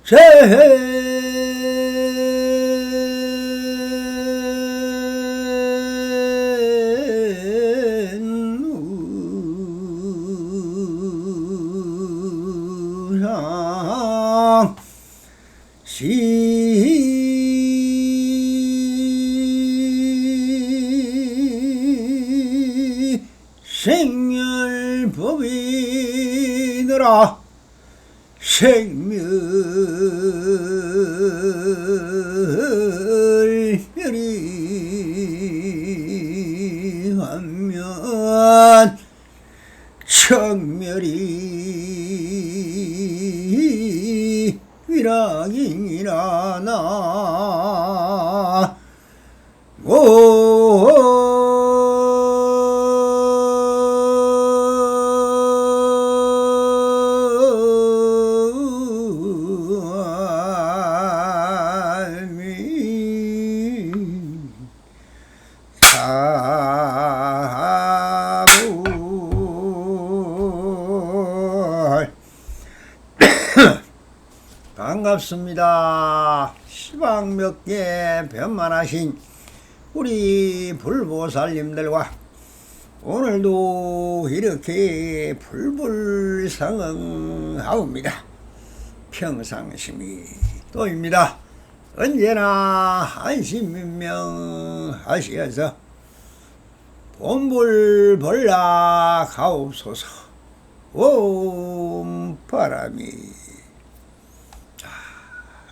생우상 생멸법이더라. 생멸멸이 하면 청멸이 위락이니라 나 반갑습니다. 시방 몇 개 변만하신 우리 불보살님들과 오늘도 이렇게 불불성응하옵니다. 평상심이 또입니다. 언제나 안심민명하시어서 본불벌라 가옵소서. 옴 바람이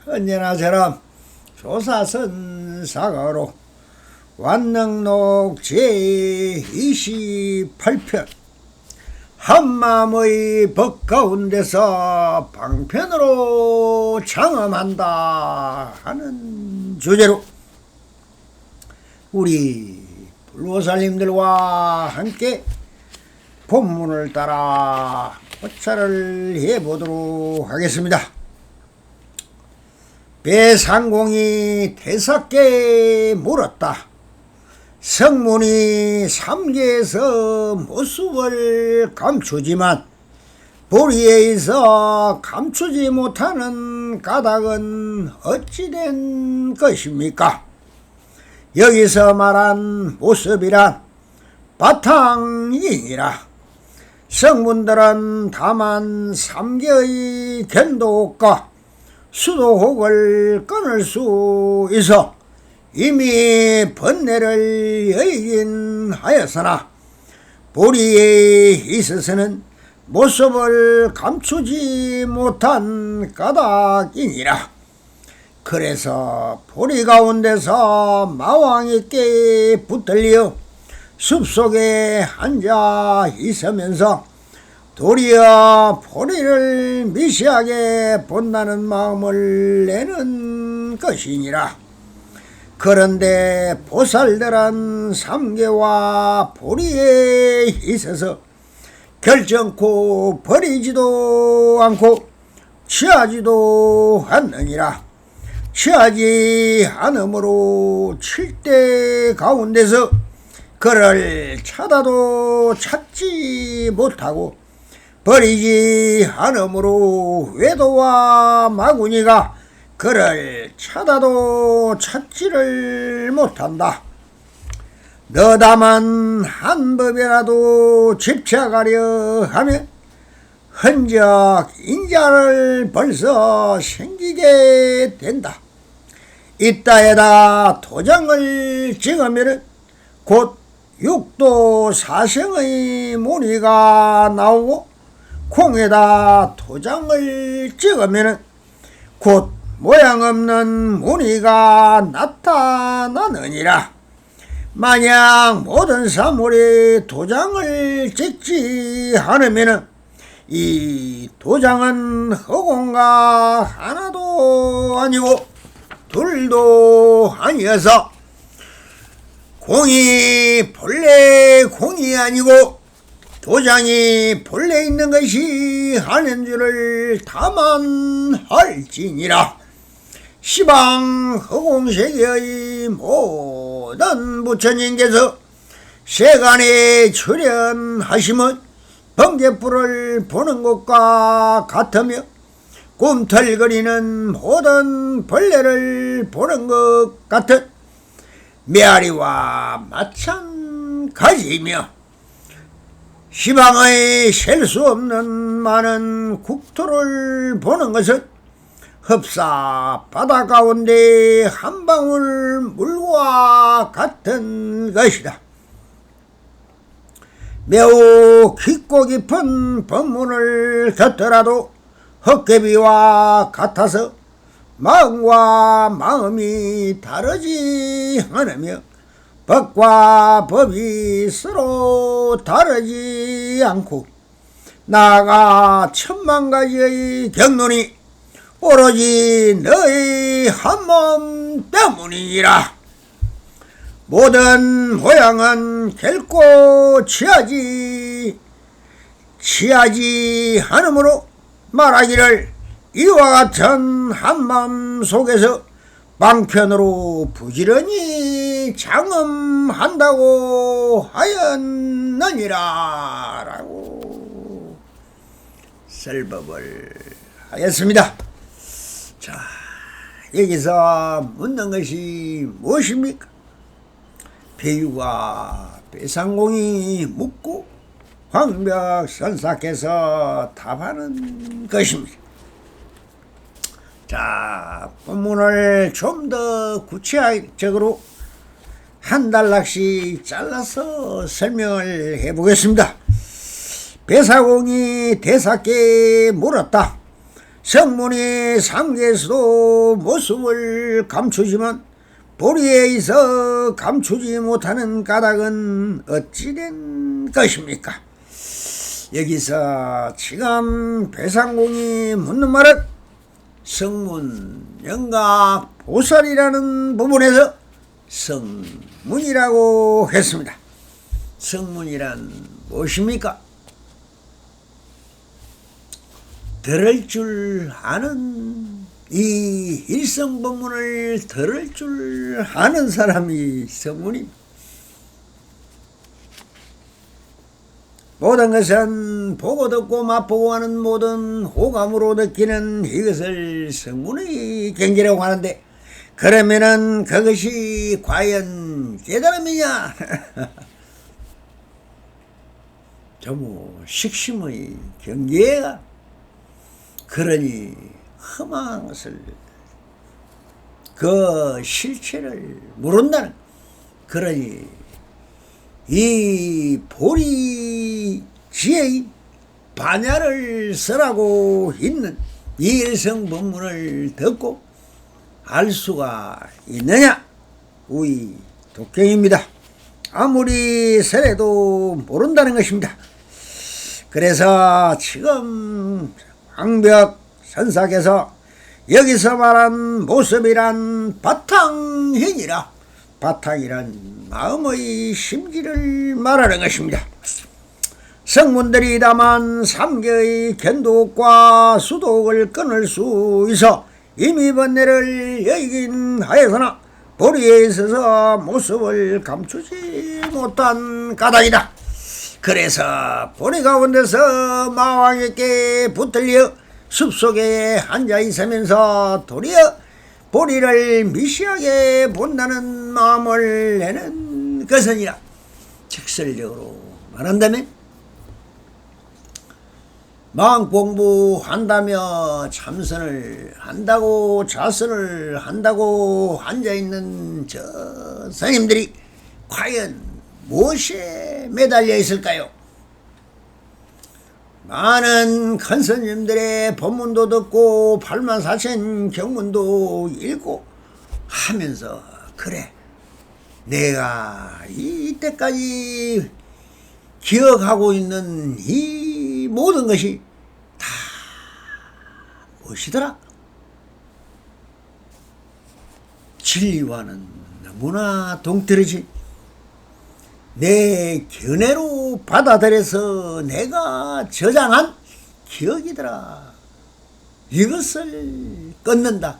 언제나처럼 조사선사가로 완능록 제28편 한마음의 법 가운데서 방편으로 장엄한다 하는 주제로 우리 불보살님들과 함께 본문을 따라 고찰을 해보도록 하겠습니다. 배상공이 태사께 물었다. 성문이 삼계에서 모습을 감추지만 보리에 있어 감추지 못하는 까닭은 어찌된 것입니까? 여기서 말한 모습이란 바탕이니라. 성문들은 다만 삼계의 견도옥과 수도혹을 끊을 수 있어 이미 번뇌를 여의긴 하였으나 보리에 있어서는 모습을 감추지 못한 까닭이니라. 그래서 보리 가운데서 마왕에게 붙들려 숲속에 앉아 있으면서 도리어 보리를 미시하게 본다는 마음을 내는 것이니라. 그런데 보살들은 삼계와 보리에 있어서 결정코 버리지도 않고 취하지도 않느니라. 취하지 않으므로 칠대 가운데서 그를 찾아도 찾지 못하고 버리지 않으므로 외도와 마구니가 그를 찾아도 찾지를 못한다. 너다만 한 법이라도 집착하려 하면 흔적 인자를 벌써 생기게 된다. 이따에다 도장을 찍으면 곧 육도 사생의 무늬가 나오고 콩에다 도장을 찍으면 곧 모양 없는 무늬가 나타나느니라. 만약 모든 사물이 도장을 찍지 않으면 이 도장은 허공가 하나도 아니고 둘도 아니어서 공이 본래 공이 아니고 도장이 본래 있는 것이 아닌 줄을 다만 할지니라. 시방 허공세계의 모든 부처님께서 세간에 출현하시면 번개불을 보는 것과 같으며 꿈틀거리는 모든 벌레를 보는 것 같은 메아리와 마찬가지이며 시방의 셀 수 없는 많은 국토를 보는 것은 흡사 바다 가운데 한 방울 물과 같은 것이다. 매우 깊고 깊은 법문을 듣더라도 헛개비와 같아서 마음과 마음이 다르지 않으며 법과 법이 서로 다르지 않고 나아가 천만 가지의 경론이 오로지 너의 한몸 때문이니라. 모든 모양은 결코 취하지 않으므로 말하기를 이와 같은 한마음 속에서 방편으로 부지런히 장엄한다고 하였느니라 라고 설법을 하였습니다. 자, 여기서 묻는 것이 무엇입니까? 배유가 배상공이 묻고 황벽선사께서 답하는 것입니다. 자, 본문을 좀 더 구체적으로 한 단락씩 잘라서 설명을 해보겠습니다. 배사공이 대사께 물었다. 성문이 상계에서도 모습을 감추지만 보리에 있어 감추지 못하는 까닭은 어찌 된 것입니까? 여기서 지금 배상공이 묻는 말은 성문, 영각, 보살이라는 부분에서 성문이라고 했습니다. 성문이란 무엇입니까? 들을 줄 아는 이 일성법문을 들을 줄 아는 사람이 성문입니다. 모든 것은 보고 듣고 맛보고 하는 모든 호감으로 느끼는 이것을 성문의 경지라고 하는데, 그러면은 그것이 과연 깨달음이냐? 전부 식심의 경계가 그러니 험한 것을 그 실체를 모른다는, 그러니 이 보리 지혜의 반야를 설하고 있는 이 일성법문을 듣고 알 수가 있느냐? 우리 독경입니다. 아무리 설해도 모른다는 것입니다. 그래서 지금 황벽 선사께서 여기서 말한 모습이란 바탕이니라, 바탕이란 마음의 심기를 말하는 것입니다. 성문들이 담은 삼계의 견독과 수독을 끊을 수 있어 이미 번뇌를 여의긴 하였으나 보리에 있어서 모습을 감추지 못한 까닭이다. 그래서 보리 가운데서 마왕에게 붙들려 숲속에 앉아 있으면서 도리어 보리를 미시하게 본다는 마음을 내는 것이니라. 직설적으로 말한다면 마음 공부한다며 참선을 한다고 자선을 한다고 앉아있는 저 스님들이 과연 무엇에 매달려 있을까요? 많은 큰 스님들의 법문도 듣고 84,000 경문도 읽고 하면서, 그래, 내가 이때까지 기억하고 있는 이 모든 것이 다 무엇이더라? 진리와는 너무나 동떨어진 내 견해로 받아들여서 내가 저장한 기억이더라. 이것을 끊는다.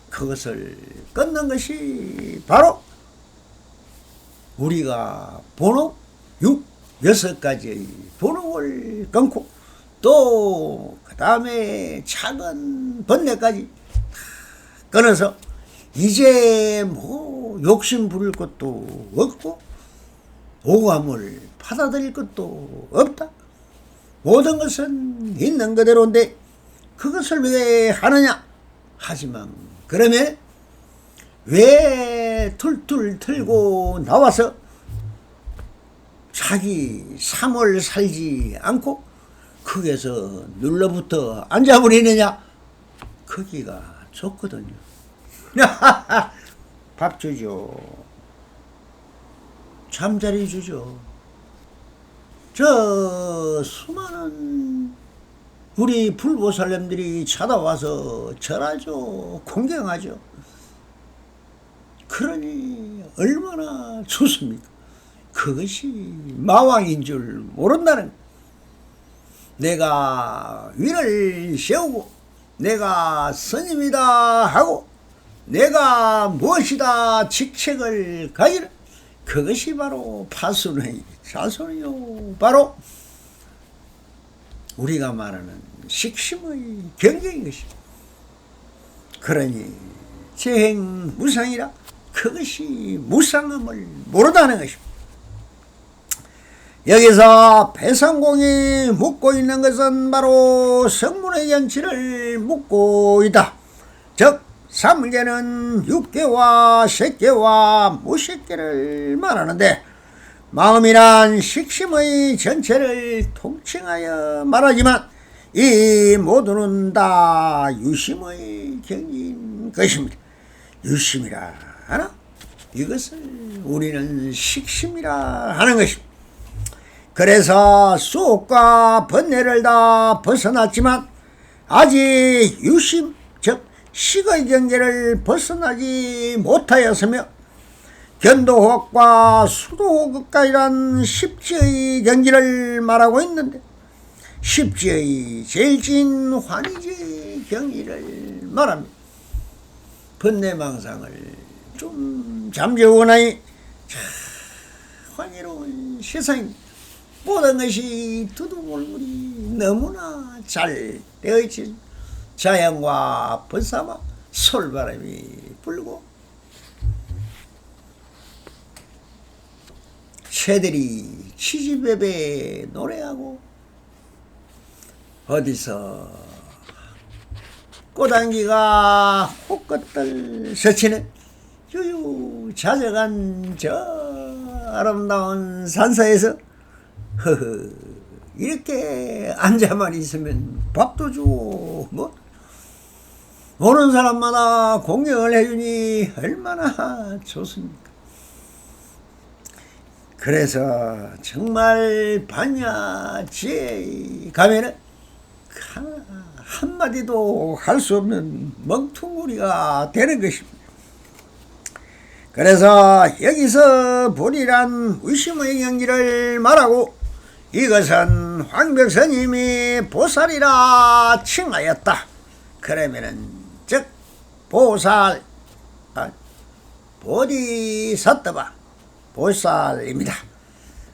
그것을 끊는 것이 바로 우리가 본혹 6가지의 본혹을 끊고 또 그 다음에 작은 번뇌까지 끊어서 이제 뭐 욕심 부릴 것도 없고 오감을 받아들일 것도 없다. 모든 것은 있는 그대로인데 그것을 왜 하느냐? 하지만 그러면 왜 툴툴 틀고 나와서 자기 삶을 살지 않고 거기에서 눌러붙어 앉아버리느냐? 거기가 좋거든요. 밥 주죠. 잠자리 주죠. 저 수많은 우리 불보살님들이 찾아와서 절하죠. 공경하죠. 그러니 얼마나 좋습니까? 그것이 마왕인 줄 모른다는 거예요. 내가 위를 세우고 내가 스님이다 하고 내가 무엇이다 직책을 가지는 그것이 바로 파수의 자손이요. 바로 우리가 말하는 식심의 경쟁인 것입니다. 그러니 재행무상이라 그것이 무상함을 모르다는 것입니다. 여기서 배성공이 묻고 있는 것은 바로 성문의 연치를 묻고 있다. 즉 삼계는 육계와 색계와 무색계를 말하는데 마음이란 식심의 전체를 통칭하여 말하지만 이 모두는 다 유심의 경지인 것입니다. 유심이라 하나? 이것을 우리는 식심이라 하는 것입니다. 그래서 수옥과 번뇌를 다 벗어났지만 아직 유심, 즉 식의 경계를 벗어나지 못하였으며 견도호흡과 수도호흡까지란 십지의 경지를 말하고 있는데 십지의 제일 진 환희지의 경지를 말합니다. 번뇌망상을 좀 잠재우거나니 환희로운 세상입니다. 모든 것이 두두몰물이 너무나 잘 되어 있지. 자연과 벌사와 솔바람이 불고 새들이 치지배배 노래하고 어디서 꽃향기가 호껏들 스치는 유유자적한 저 아름다운 산사에서 허허 이렇게 앉아만 있으면 밥도 주고 뭐 오는 사람마다 공경을 해주니 얼마나 좋습니까? 그래서 정말 반야지에 가면은 한마디도 할 수 없는 멍퉁우리가 되는 것입니다. 그래서 여기서 불이란 의심의 경지를 말하고 이것은 황벽스님이 보살이라 칭하였다. 그러면은 즉 보살 보디사ttva 보살입니다.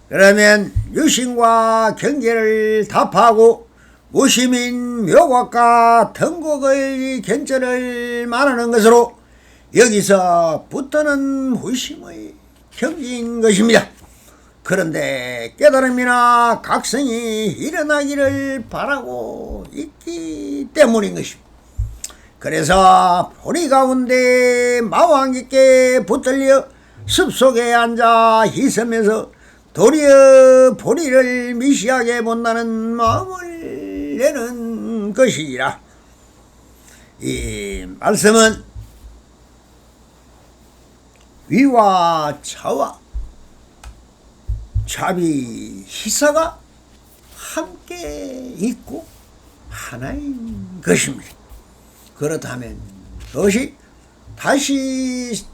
그러면 유심과 경계를 답하고 무심인 묘각과 등곡의 견절을 말하는 것으로 여기서 붙드는 무심의 경지인 것입니다. 그런데 깨달음이나 각성이 일어나기를 바라고 있기 때문인 것입니다. 그래서 보리 가운데 마왕 깊게 붙들려 숲속에 앉아 있으면서 도리어 보리를 미시하게 본다는 마음을 내는 것이라. 이 말씀은 위와 좌와 좌비 희사가 함께 있고 하나인 것입니다. 그렇다면 그것이 다시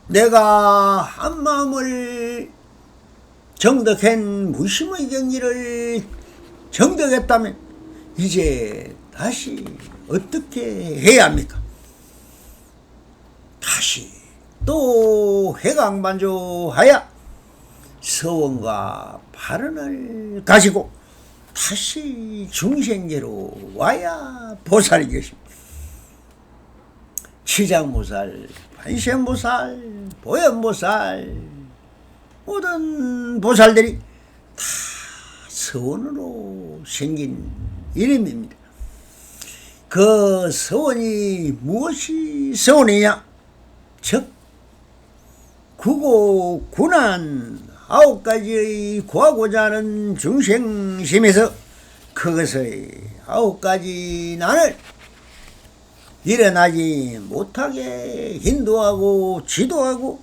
내가 한마음을 정덕한 무심의 경지를 정덕했다면 이제 다시 어떻게 해야 합니까? 다시 또 회광반조하여 서원과 발언을 가지고 다시 중생계로 와야 보살이 것입니다. 치장보살, 관세음보살, 보현보살 모든 보살들이 다 서원으로 생긴 이름입니다. 그 서원이 무엇이 서원이냐? 즉 구고 군한 9가지의 구하고자 하는 중생심에서 그것의 9가지 난을 일어나지 못하게 인도하고 지도하고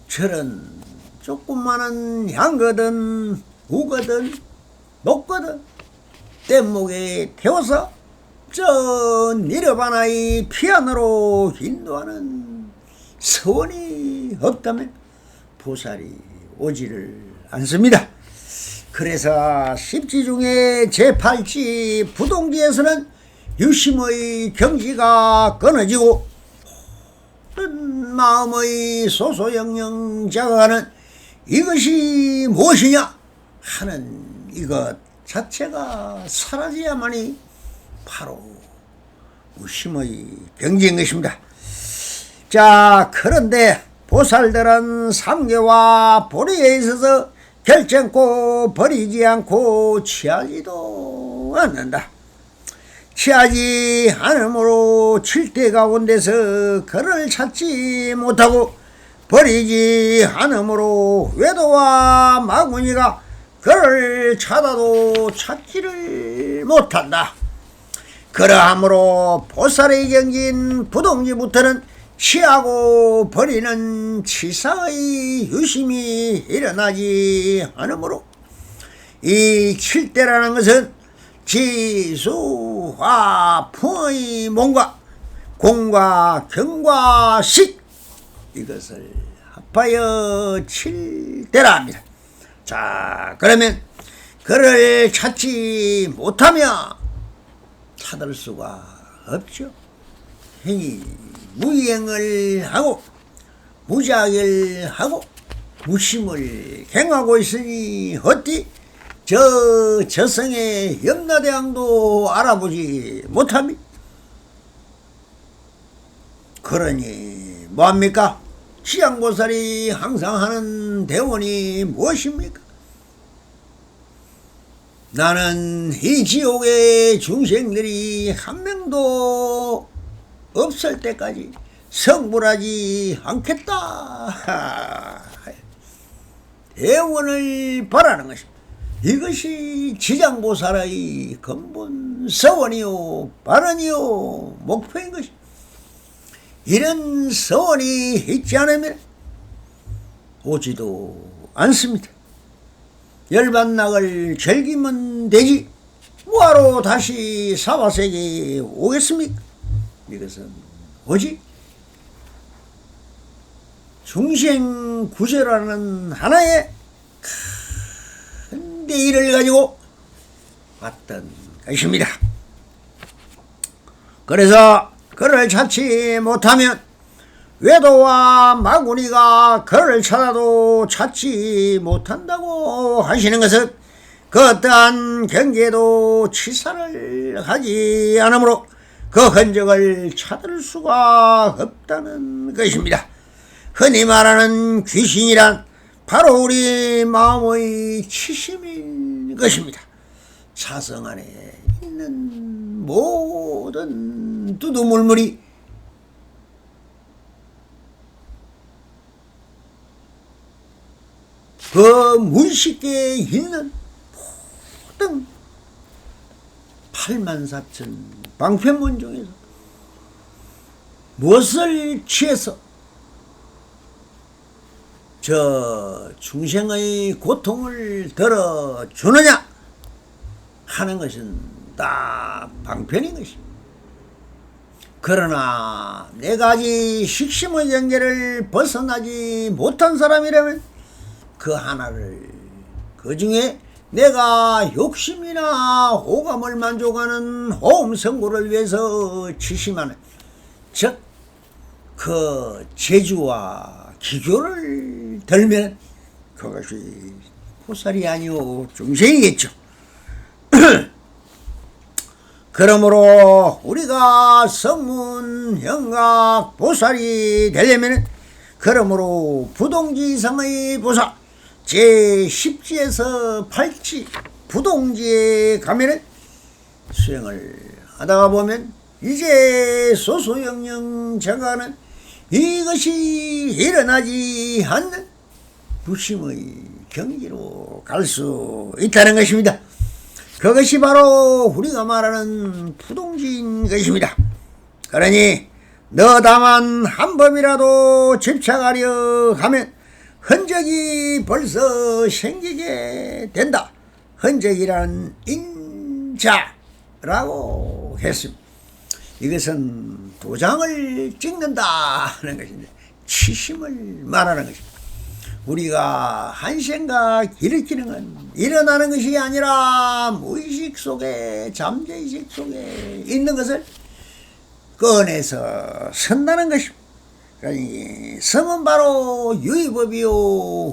저런 조그마한 향거든 우거든 먹거든 뗏목에 태워서 저 니르바나의 피안으로 인도하는 서원이 없다면 보살이 오지를 않습니다. 그래서 십지 중에 제8지 부동지에서는 유심의 경지가 끊어지고 마음의 소소영영 자각하는 이것이 무엇이냐 하는 이것 자체가 사라져야만이 바로 무심의 경지인 것입니다. 자, 그런데 보살들은 삼계와 보리에 있어서 결정코 버리지 않고 취하지도 않는다. 취하지 않으므로 칠대 가운데서 그를 찾지 못하고 버리지 않으므로 외도와 마구니가 그를 찾아도 찾지를 못한다. 그러하므로 보살의 경지인 부동지부터는 취하고 버리는 치사의 유심이 일어나지 않으므로 이 칠대라는 것은 지수화 풍의 몸과 공과 경과 식 이것을 합하여 칠대라 합니다. 자, 그러면 그를 찾지 못하며 찾을 수가 없죠. 행위 무이행을 하고 무작을 하고 무심을 행하고 있으니 어찌 저 저성의 염라대왕도 알아보지 못함이? 그러니 뭐합니까? 지양보살이 항상 하는 대원이 무엇입니까? 나는 이 지옥의 중생들이 한 명도 없을 때까지 성불하지 않겠다. 대원을 바라는 것입니다. 이것이 지장보살의 근본 서원이요 발언이요 목표인 것입니다. 이런 서원이 있지 않으면 오지도 않습니다. 열반낙을 즐기면 되지 뭐하러 다시 사바세계에 오겠습니까? 이것은 오직 중생구제라는 하나의 큰 대의를 가지고 왔던 것입니다. 그래서 그를 찾지 못하면 외도와 마구니가 그를 찾아도 찾지 못한다고 하시는 것은 그 어떠한 경계도 치사를 하지 않으므로 그 흔적을 찾을 수가 없다는 것입니다. 흔히 말하는 귀신이란 바로 우리 마음의 치심인 것입니다. 사성 안에 있는 모든 두두물물이 그 무의식계에 있는 모든 84,000 방편문 중에서 무엇을 취해서 저 중생의 고통을 덜어주느냐 하는 것은 딱 방편인 것입니다. 그러나 네 가지 식심의 경계를 벗어나지 못한 사람이라면 그 하나를 그 중에 내가 욕심이나 호감을 만족하는 호음성고를 위해서 치심하는 즉 그 재주와 기교를 들면 그것이 보살이 아니오 중생이겠죠. 그러므로 우리가 성문 영각 보살이 되려면 그러므로 부동지성의 보살 제10지에서 8지 부동지에 가면은 수행을 하다가 보면 이제 소소영영 정가는 이것이 일어나지 않는 부심의 경지로 갈 수 있다는 것입니다. 그것이 바로 우리가 말하는 부동지인 것입니다. 그러니 너 다만 한 법이라도 집착하려 하면 흔적이 벌써 생기게 된다. 흔적이란 인자라고 했습니다. 이것은 도장을 찍는다 하는 것인데 치심을 말하는 것입니다. 우리가 한 생각 일으키는 건 일어나는 것이 아니라 무의식 속에 잠재의식 속에 있는 것을 꺼내서 선다는 것입니다. 그러니 성은 바로 유의법이요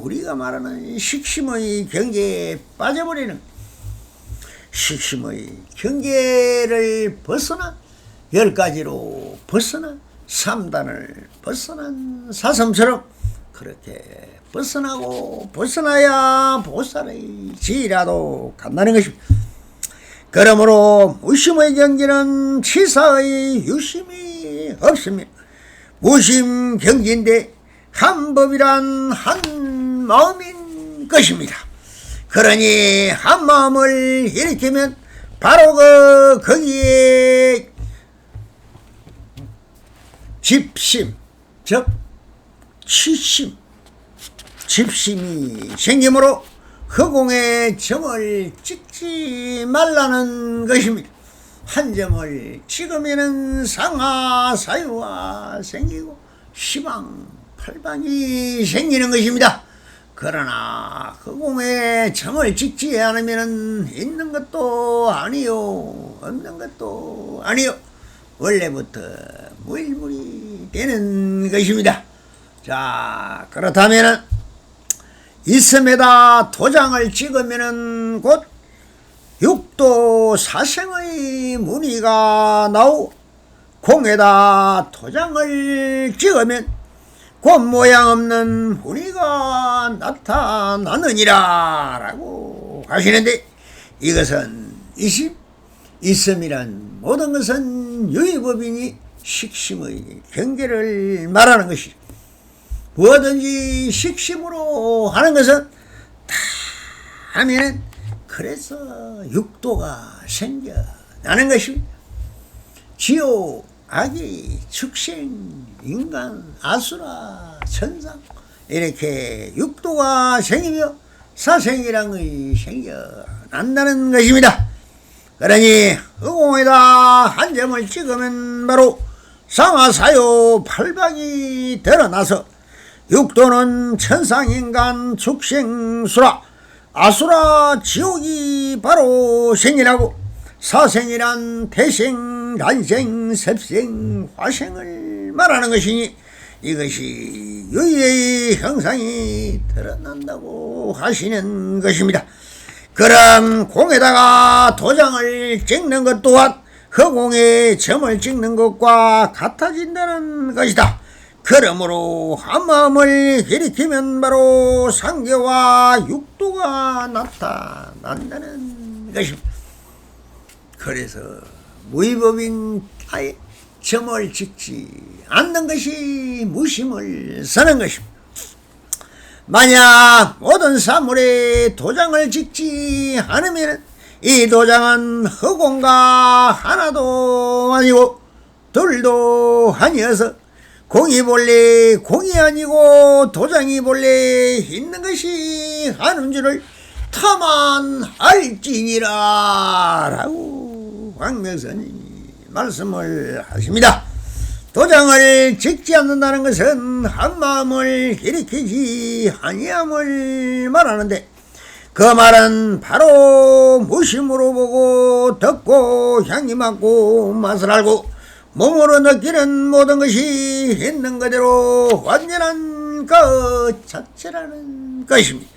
우리가 말하는 식심의 경계에 빠져버리는 식심의 경계를 벗어나 10가지로 벗어나 3단을 벗어난 사슴처럼 그렇게 벗어나고 벗어나야 보살의 지라도 간다는 것입니다. 그러므로 무심의 경지는 치사의 유심이 없습니다. 무심 경지인데 한 법이란 한 마음인 것입니다. 그러니 한 마음을 일으키면 바로 거기에 집심 즉 치심 집심이 생기므로 허공에 점을 찍지 말라는 것입니다. 한 점을 찍으면은 상하사유가 생기고 시방팔방이 생기는 것입니다. 그러나 허공에 점을 찍지 않으면은 있는 것도 아니요 없는 것도 아니요 원래부터 무일물이 되는 것입니다. 자, 그렇다면은 있음에다 도장을 찍으면은 곧 육도 사생의 무늬가 나오고 공에다 도장을 찍으면 곧 모양 없는 무늬가 나타나느니라 라고 하시는데 이것은 있음이란 모든 것은 유의법이니 식심의 경계를 말하는 것이죠. 뭐든지 식심으로 하는 것은 다 하면은 그래서 육도가 생겨나는 것입니다. 지옥, 악의, 축생, 인간, 아수라, 천상 이렇게 육도가 생기며 사생이란 것이 생겨난다는 것입니다. 그러니 허공에다 한 점을 찍으면 바로 상하사요 팔방이 드러나서 육도는 천상인간 축생수라 아수라 지옥이 바로 생기라고 사생이란 태생 단생 습생 화생을 말하는 것이니 이것이 유의의 형상이 드러난다고 하시는 것입니다. 그럼 공에다가 도장을 찍는 것 또한 허공에 점을 찍는 것과 같아진다는 것이다. 그러므로 한 마음을 일으키면 바로 상계와 육도가 나타난다는 것입니다. 그래서 무의법인 아예 점을 찍지 않는 것이 무심을 서는 것입니다. 만약 모든 사물에 도장을 찍지 않으면 이 도장은 허공과 하나도 아니고 둘도 아니어서 공이 본래 공이 아니고 도장이 본래 있는 것이 아는 줄을 타만 알지니라 라고 황명선이 말씀을 하십니다. 도장을 찍지 않는다는 것은 한 마음을 일으키지 아니함을 말하는데 그 말은 바로 무심으로 보고 듣고 향기 맡고 맛을 알고 몸으로 느끼는 모든 것이 있는 그대로 완전한 것 자체라는 것입니다.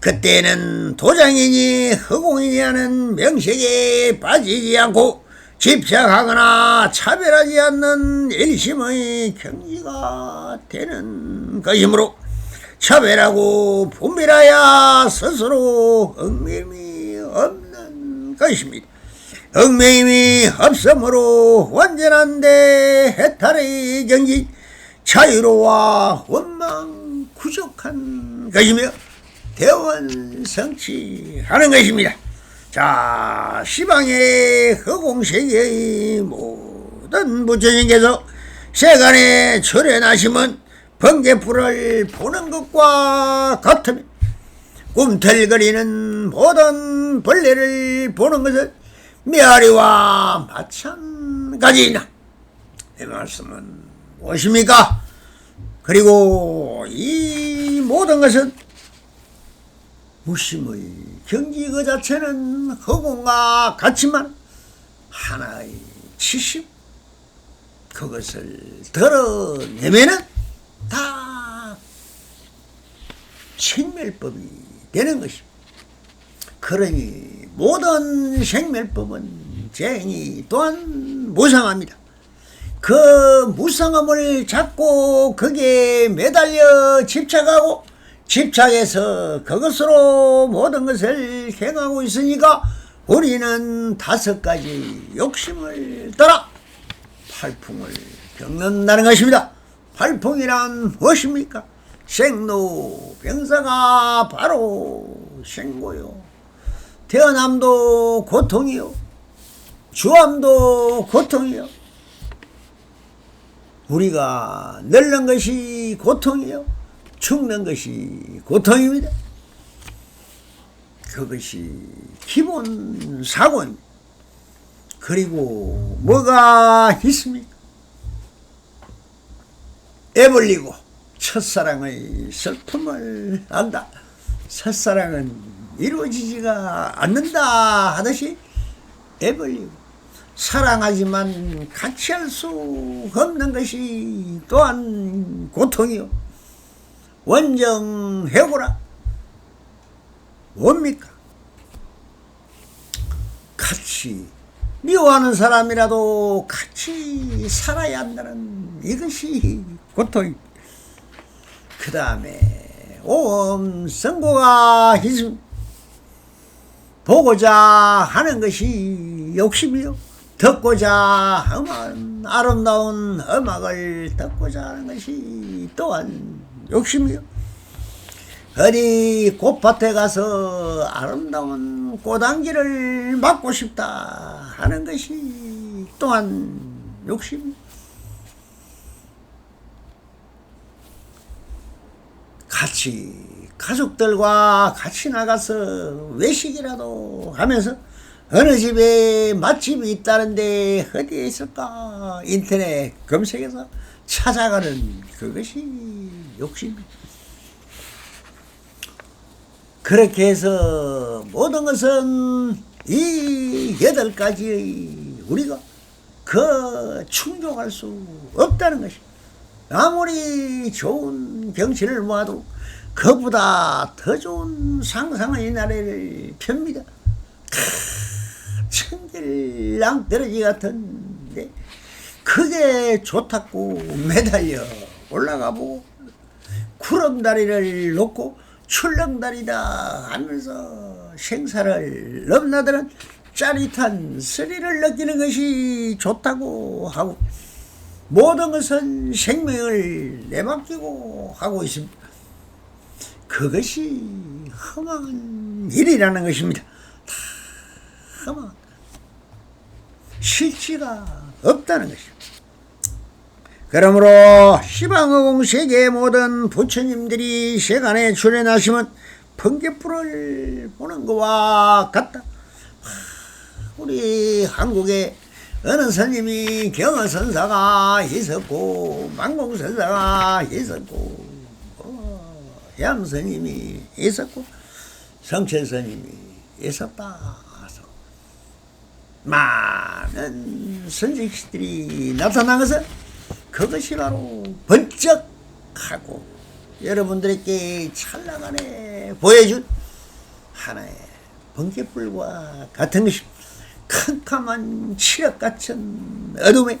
그때는 도장이니 허공이니 하는 명색에 빠지지 않고 집착하거나 차별하지 않는 일심의 경지가 되는 것이므로 차별하고 분별하여 스스로 얽매임이 없는 것입니다. 얽매임이 없으므로 완전한데 해탈의 경지 자유로와 원망구족한 것이며 대원성취하는 것입니다. 자, 시방의 허공세계의 모든 부처님께서 세간에 출현하시면 번개불을 보는 것과 같으며 꿈틀거리는 모든 벌레를 보는 것은 메아리와 마찬가지이나 이 말씀은 무엇입니까? 그리고 이 모든 것은 무심의 경지 그 자체는 허공과 같지만 하나의 지식 그것을 드러내면은 다 생멸법이 되는 것입니다. 그러니 모든 생멸법은 쟁이 또한 무상합니다. 그 무상함을 잡고 거기에 매달려 집착하고 집착해서 그것으로 모든 것을 행하고 있으니까 우리는 5가지 욕심을 따라 팔풍을 겪는다는 것입니다. 팔풍이란 무엇입니까? 생로병사가 바로 생고요. 태어남도 고통이요. 주암도 고통이요. 우리가 늙는 것이 고통이요. 죽는 것이 고통입니다. 그것이 기본 사고입니다. 그리고 뭐가 있습니까? 애벌리고 첫사랑의 슬픔을 안다. 첫사랑은 이루어지지가 않는다 하듯이 애벌리고 사랑하지만 같이 할 수 없는 것이 또한 고통이요. 원정해고라. 뭡니까? 같이 미워하는 사람이라도 같이 살아야 한다는 이것이 고통입니다. 그 다음에 오음성고가 있습니다. 보고자 하는 것이 욕심이요. 듣고자 하면 아름다운 음악을 듣고자 하는 것이 또한 욕심이요. 어디 꽃밭에 가서 아름다운 꽃향기를 맡고 싶다 하는 것이 또한 욕심이요. 같이 가족들과 같이 나가서 외식이라도 하면서 어느 집에 맛집이 있다는데 어디에 있을까 인터넷 검색해서 찾아가는 그것이 욕심입니다. 그렇게 해서 모든 것은 이 8가지의 우리가 그 충족할 수 없다는 것입니다. 아무리 좋은 경치를 모아도 그보다 더 좋은 상상의 나래를 펴니다. 천길랑 떨어지 같은데 그게 좋다고 매달려 올라가보고 구름다리를 놓고 출렁다리다 하면서 생사를 넘나드는 짜릿한 스릴을 느끼는 것이 좋다고 하고 모든 것은 생명을 내맡기고 하고 있습니다. 그것이 허망한 일이라는 것입니다. 다 허망. 실지가 없다는 것입니다. 그러므로 시방허공 세계의 모든 부처님들이 세간에 출현하시면 번개불을 보는 것과 같다. 우리 한국에 어느 스님이 경허선사가 있었고 만공선사가 있었고 양스님이 있었고 성철스님이 있었다. 많은 선생들이 나타난 것은 그것이 바로 번쩍하고 여러분들에게 찰나간에 보여준 하나의 번개불과 같은 것입니다. 큰 캄캄한 칠흑 같은 어둠에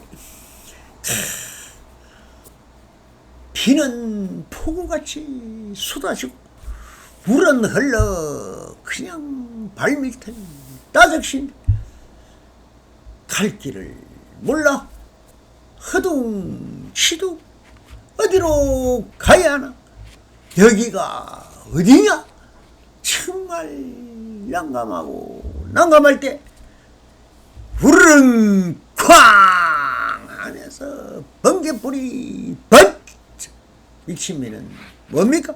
비는 폭우같이 쏟아지고 물은 흘러 그냥 발밑에 따적신 갈 길을 몰라 허둥지둥 어디로 가야 하나 여기가 어디냐 정말 난감할 때 우르릉 쾅 하면서 번개불이 번쩍 비치면은 뭡니까?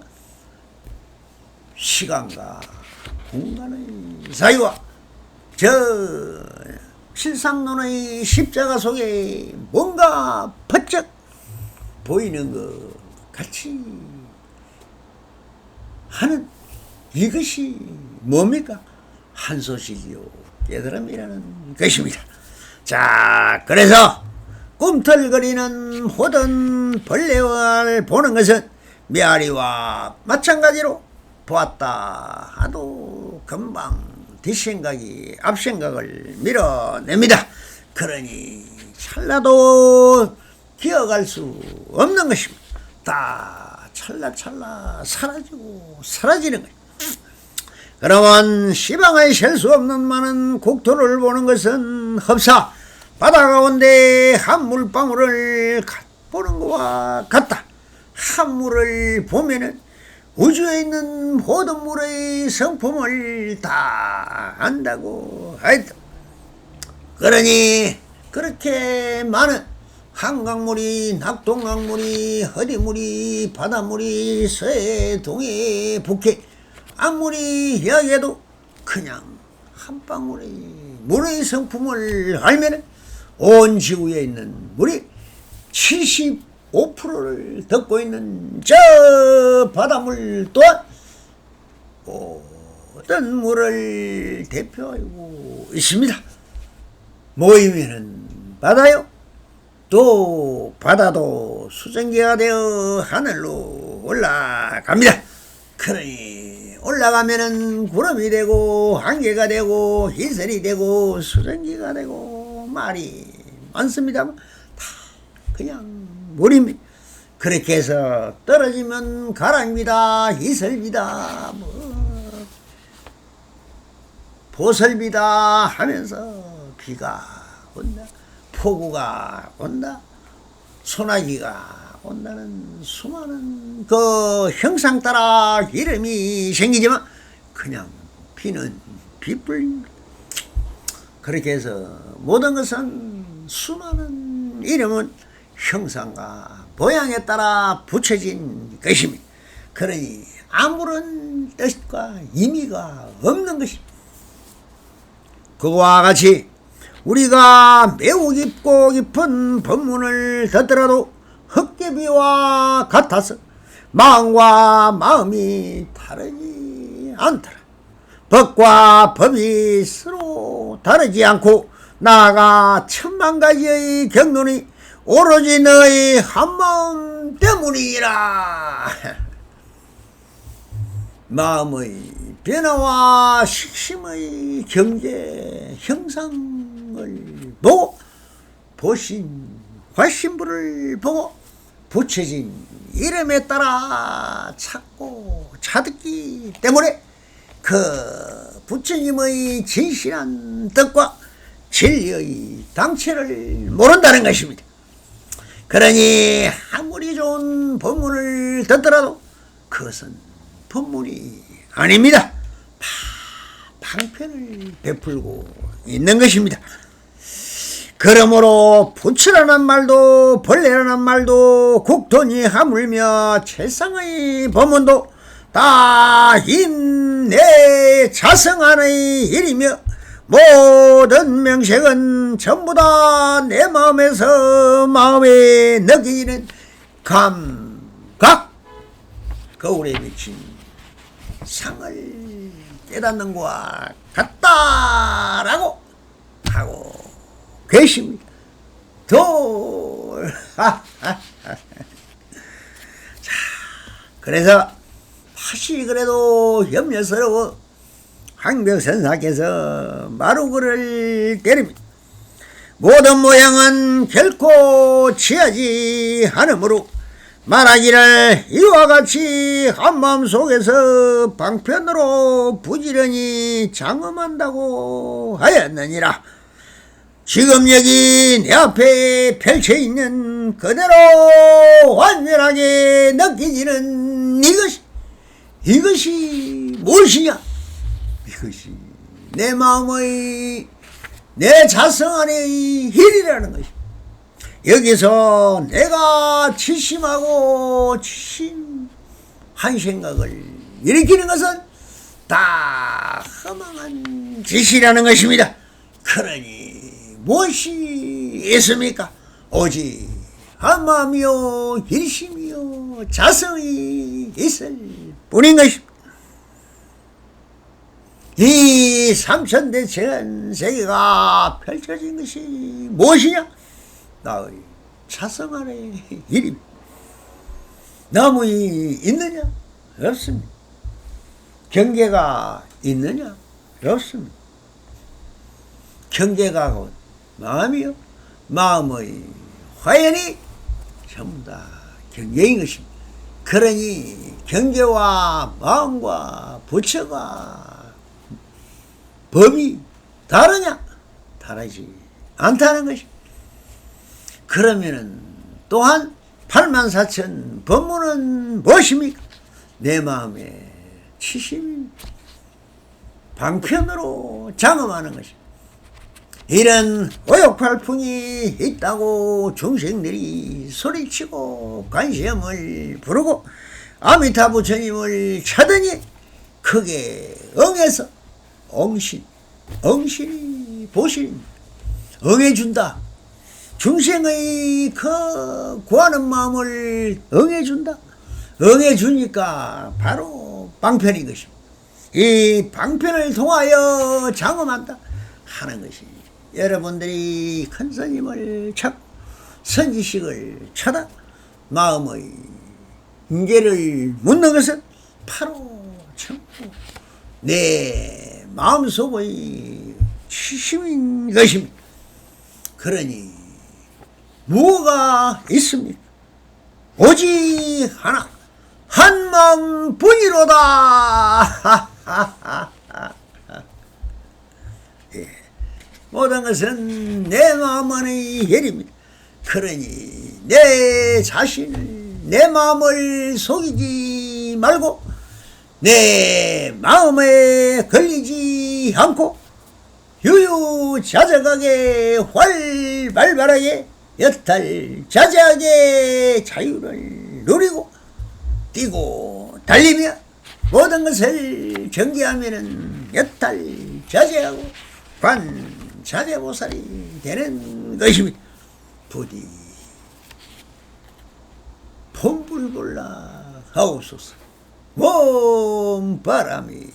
시간과 공간의 사이와 저 실상론의 십자가 속에 뭔가 번쩍 보이는 것 같이 하는 이것이 뭡니까? 한소식이요 깨달음이라는 것입니다. 자, 그래서 꿈틀거리는 호든 벌레를 보는 것은 메아리와 마찬가지로 보았다 하도 금방 뒷생각이 앞생각을 밀어냅니다. 그러니 찰나도 기억할 수 없는 것입니다. 다 찰나찰나 사라지고 사라지는 거예요. 그러면 시방에 셀 수 없는 많은 국토를 보는 것은 흡사 바다 가운데 한 물방울을 보는 것과 같다. 한 물을 보면은 우주에 있는 모든 물의 성품을 다 안다고 하였다. 그러니 그렇게 많은 한강물이 낙동강물이 허리물이 바닷물이 서해 동해 북해 아무리 이야기해도 그냥 한 방울의 물의 성품을 알면 온 지구에 있는 물이 75%를 덮고 있는 저 바닷물 또한 어떤 물을 대표하고 있습니다. 모이면은 바다요. 또 바다도 수증기가 되어 하늘로 올라갑니다. 그러니 올라가면은 구름이 되고 안개가 되고 이슬이 되고 수증기가 되고 말이 많습니다만 다 그냥 물입니다. 그렇게 해서 떨어지면 가랑비다 이슬비다 보슬비다 하면서 비가 온다 폭우가 온다 소나기가 온다는 수많은 그 형상 따라 이름이 생기지만 그냥 비는 비불입니다. 그렇게 해서 모든 것은 수많은 이름은 형상과 모양에 따라 붙여진 것입니다. 그러니 아무런 뜻과 의미가 없는 것입니다. 그와 같이 우리가 매우 깊고 깊은 법문을 듣더라도 헛개비와 같아서 마음과 마음이 다르지 않더라. 법과 법이 서로 다르지 않고 나아가 천만 가지의 경륜이 오로지 너의 한마음 때문이라. 마음의 변화와 식심의 경계 형상을 보고 보신 화신부를 보고 붙여진 이름에 따라 찾고 찾기 때문에 그 부처님의 진실한 뜻과 진리의 당체를 모른다는 것입니다. 그러니 아무리 좋은 법문을 듣더라도 그것은 법문이 아닙니다. 방편을 베풀고 있는 것입니다. 그러므로 부처라는 말도 벌레라는 말도 국토니 하물며 최상의 법문도 다 인내 자성안의 일이며 모든 명색은 전부 다 내 마음에서 마음에 느끼는 감각 거울에 비친 상을 깨닫는 것과 같다라고 하고 계십니다. 자, 그래서 다시 그래도 염려스러워 황벽선사께서 마루그를 때립니다. 모든 모양은 결코 취하지 않으므로 말하기를 이와 같이 한마음 속에서 방편으로 부지런히 장엄한다고 하였느니라. 지금 여기 내 앞에 펼쳐있는 그대로 완전하게 느껴지는 이것이 무엇이냐? 이것이 내 마음의 내 자성 안의 hil이라는 것이. 여기서 내가 치심하고 치심한 생각을 일으키는 것은 다 허망한 짓이라는 것입니다. 그러니 무엇이 있습니까? 오직 한 마음이요 일심이요 자성이 있을 뿐인 것입니다. 이 삼천대천 세계가 펼쳐진 것이 무엇이냐? 나의 자성 안의 일입니다. 나무이 있느냐? 없습니다. 경계가 있느냐? 없습니다. 경계가 곧 마음이요. 마음의 화연이 전부 다 경계인 것입니다. 그러니 경계와 마음과 부처가 법이 다르냐? 다르지 않다는 것입니다. 그러면은 또한 84,000 법문은 무엇입니까? 내 마음에 치심 방편으로 장엄하는 것입니다. 이런 오욕팔풍이 있다고 중생들이 소리치고 관세음을 부르고 아미타 부처님을 찾으니 크게 응해서 응신이 보신입니다. 응해준다. 중생의 그 구하는 마음을 응해준다. 응해주니까 바로 방편인 것입니다. 이 방편을 통하여 장엄한다 하는 것이 여러분들이 큰 스님을 찾고 선지식을 찾아 마음의 인계를 묻는 것은 바로 전부 내 마음속의 치심인 것입니다. 그러니 무엇가 있습니까? 오직 하나 한 마음뿐이로다. 예. 모든 것은 내 마음 안의 일입니다. 그러니 내 자신을 내 마음을 속이지 말고 내 마음에 걸리지 않고 유유자적하게 활발하게 여탈자재하게 자유를 누리고 뛰고 달리며 모든 것을 경계하면은 여탈자재하고 관자재보살이 되는 것입니다. 부디 폼불불라 하옵소서. 몸바람이